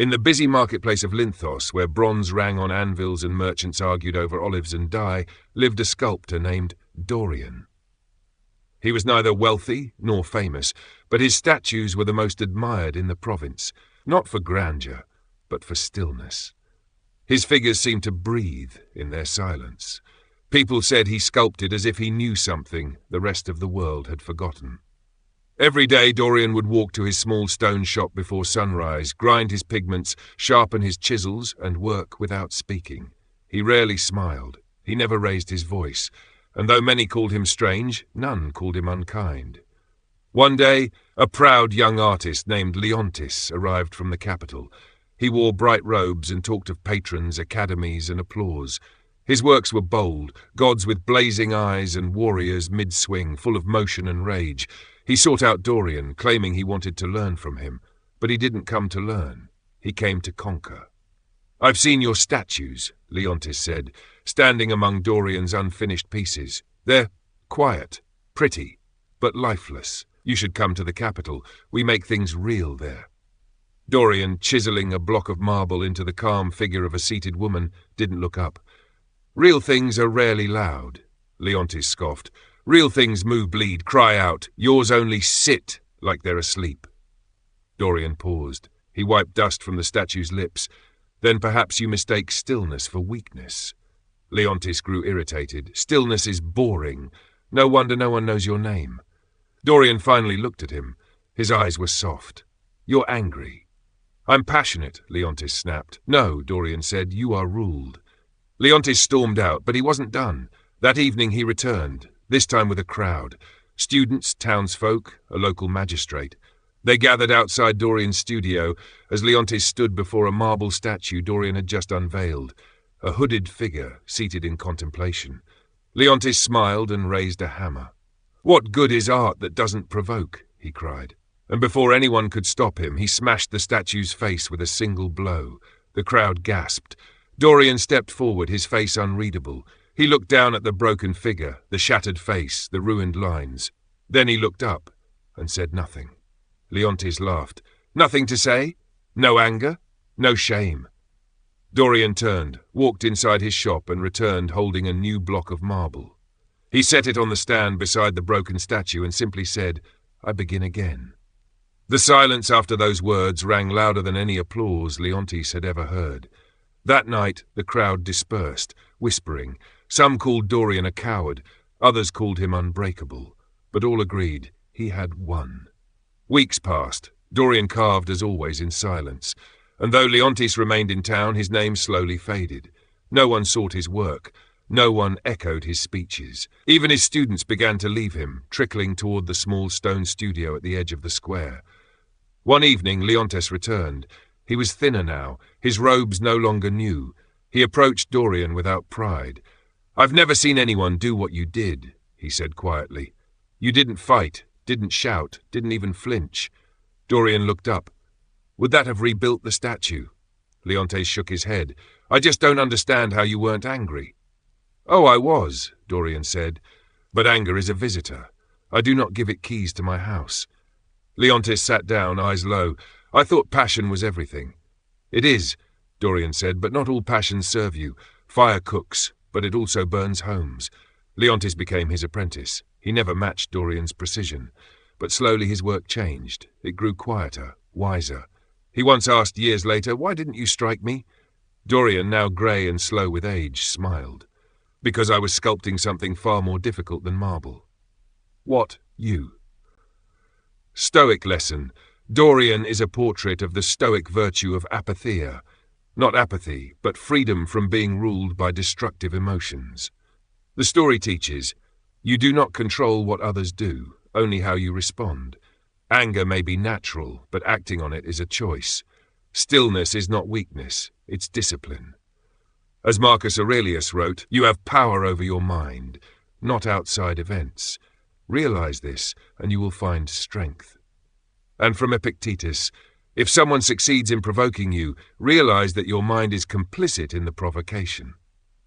In the busy marketplace of Linthos, where bronze rang on anvils and merchants argued over olives and dye, lived a sculptor named Dorian. He was neither wealthy nor famous, but his statues were the most admired in the province, not for grandeur, but for stillness. His figures seemed to breathe in their silence. People said he sculpted as if he knew something the rest of the world had forgotten. Every day Dorian would walk to his small stone shop before sunrise, grind his pigments, sharpen his chisels, and work without speaking. He rarely smiled. He never raised his voice, and though many called him strange, none called him unkind. One day, a proud young artist named Leontis arrived from the capital. He wore bright robes and talked of patrons, academies, and applause. His works were bold, gods with blazing eyes and warriors mid-swing, full of motion and rage. He sought out Dorian, claiming he wanted to learn from him, but he didn't come to learn. He came to conquer. "I've seen your statues," Leontis said, standing among Dorian's unfinished pieces. "They're quiet, pretty, but lifeless. You should come to the capital. We make things real there." Dorian, chiseling a block of marble into the calm figure of a seated woman, didn't look up. "Real things are rarely loud," Leontis scoffed. "Real things move, bleed, cry out. Yours only sit like they're asleep." Dorian paused. He wiped dust from the statue's lips. "Then perhaps you mistake stillness for weakness." Leontis grew irritated. "Stillness is boring. No wonder no one knows your name." Dorian finally looked at him. His eyes were soft. "You're angry." "I'm passionate," Leontis snapped. "No," Dorian said, "you are ruled." Leontis stormed out, but he wasn't done. That evening he returned, this time with a crowd. Students, townsfolk, a local magistrate. They gathered outside Dorian's studio as Leontis stood before a marble statue Dorian had just unveiled, a hooded figure seated in contemplation. Leontis smiled and raised a hammer. "What good is art that doesn't provoke?" he cried. And before anyone could stop him, he smashed the statue's face with a single blow. The crowd gasped. Dorian stepped forward, his face unreadable. He looked down at the broken figure, the shattered face, the ruined lines. Then he looked up and said nothing. Leontis laughed. "Nothing to say? No anger? No shame?" Dorian turned, walked inside his shop and returned holding a new block of marble. He set it on the stand beside the broken statue and simply said, "I begin again." The silence after those words rang louder than any applause Leontis had ever heard. That night the crowd dispersed, whispering. Some called Dorian a coward, others called him unbreakable, but all agreed he had won. Weeks passed. Dorian carved as always in silence, and though Leontis remained in town, his name slowly faded. No one sought his work. No one echoed his speeches. Even his students began to leave him, trickling toward the small stone studio at the edge of the square. One evening Leontis returned. He was thinner now, his robes no longer new. He approached Dorian without pride. "I've never seen anyone do what you did," he said quietly. "You didn't fight, didn't shout, didn't even flinch." Dorian looked up. "Would that have rebuilt the statue?" Leontis shook his head. "I just don't understand how you weren't angry." "Oh, I was," Dorian said, "but anger is a visitor. I do not give it keys to my house." Leontis sat down, eyes low. "I thought passion was everything." "It is," Dorian said, "but not all passions serve you. Fire cooks, but it also burns homes." Leontis became his apprentice. He never matched Dorian's precision, but slowly his work changed. It grew quieter, wiser. He once asked years later, "Why didn't you strike me?" Dorian, now grey and slow with age, smiled. "Because I was sculpting something far more difficult than marble." "What you?" Stoic lesson. Dorian is a portrait of the Stoic virtue of apatheia. Not apathy, but freedom from being ruled by destructive emotions. The story teaches, you do not control what others do, only how you respond. Anger may be natural, but acting on it is a choice. Stillness is not weakness, it's discipline. As Marcus Aurelius wrote, you have power over your mind, not outside events. Realize this, and you will find strength. And from Epictetus, if someone succeeds in provoking you, realize that your mind is complicit in the provocation.